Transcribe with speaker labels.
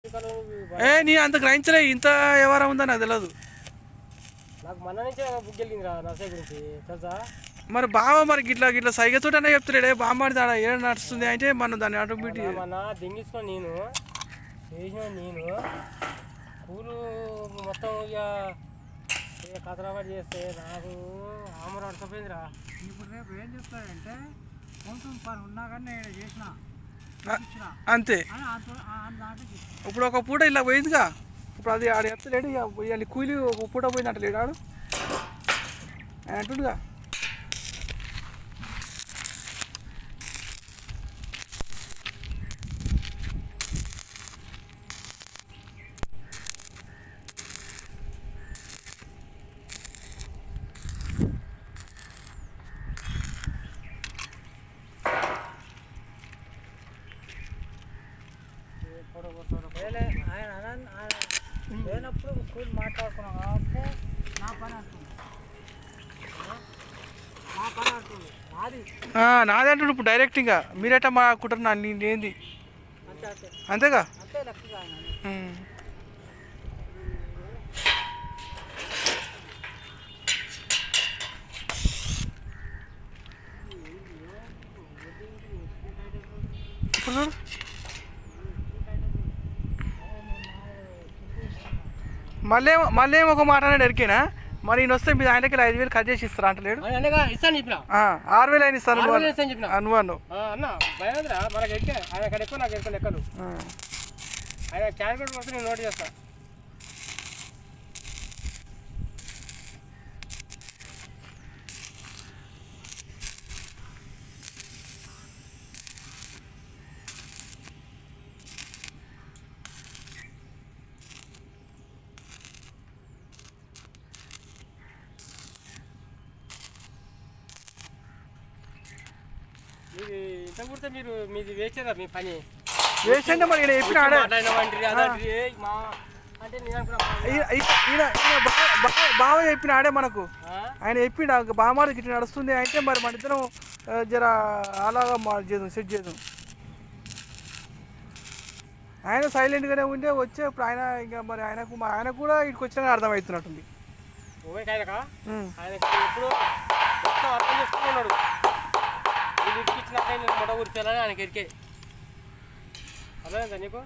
Speaker 1: ఏ నీ అంత గ్రహించలే ఇంత వ్యవహారం ఉందా నాకు తెలియదు.
Speaker 2: నాకు మొన్న నుంచే బుక్ వెళ్ళిందిరా నర్సరీ గురించి తెలుసా.
Speaker 1: మరి బావ మరి గిట్లా గిట్లా సైగతోటనే చెప్తాడే బామ్మాడిదాడా ఏడ నడుస్తుంది అంటే మనం దాన్ని ఆటోమేటిక్
Speaker 2: మొన్న దింగించుకొని నేను చేసిన నేను పూలు మొత్తం ఇక కథలవాడి చేస్తే నాకు ఆమరు అడకపోయిందిరా.
Speaker 3: ఇప్పుడు రేపు ఏం చెప్తాడంటే కొంచెం పని ఉన్నా కానీ నేను చేసిన
Speaker 1: అంతే. ఇప్పుడు ఒక పూట ఇలా పోయిందిగా, ఇప్పుడు అది ఆడ ఎత్తలేడు ఇక కూలి ఒక పూట పోయిందంట లేడు ఆడు అంటుండగా.
Speaker 3: ఆయన లేనప్పుడు కూలి మాట్లాడుకున్నాం కాబట్టి నా పని అంటుంది
Speaker 1: నాది అంటుండు ఇప్పుడు డైరెక్ట్. ఇంకా మీరేటా మా కుటుంబ ఏంది అంతేగా.
Speaker 3: అంతే లెక్కగా ఆయన
Speaker 1: ఇప్పుడు మళ్ళీ ఒక మాట అనేది ఎరికేనా మరి ఈయన వస్తే మీరు ఆయనకి 5,000 కట్ చేసి ఇస్తారా అంటలేడు.
Speaker 2: ఇస్తాను చెప్పిన
Speaker 1: 6,000 అయిన ఇస్తాను
Speaker 2: అన్న భయంద్రా మనకి ఎక్కే ఆయన అక్కడ ఎక్కువ నాకు ఎక్కువ లెక్కలు. ఆయన క్యాల్కులేట్ వస్తే నేను నోట్ చేస్తాను. ఇంత కుడితే మీరు మీది వేసేదా మీ పని
Speaker 1: వేసంటే మరి చెప్పిన
Speaker 2: అంటే నేను
Speaker 1: బావ చెప్పిన ఆడే మనకు ఆయన చెప్పిండు బామాడు గిట్ల నడుస్తుంది అంటే మరి మన ఇద్దరం జర అలాగా చేద్దాం సెట్ చేద్దాం. ఆయన సైలెంట్గానే ఉండే వచ్చే ఇప్పుడు ఆయన ఇంకా మరి ఆయన కూడా ఇక్కడికి వచ్చినా అర్థమవుతున్నట్టుంది.
Speaker 2: ఎప్పుడు అర్థం చేసుకున్నాడు ఇచ్చినట్టు నేను మొట ఊరిపోయాలని ఆయనకి ఎరికే అర్థమైందా నీకు.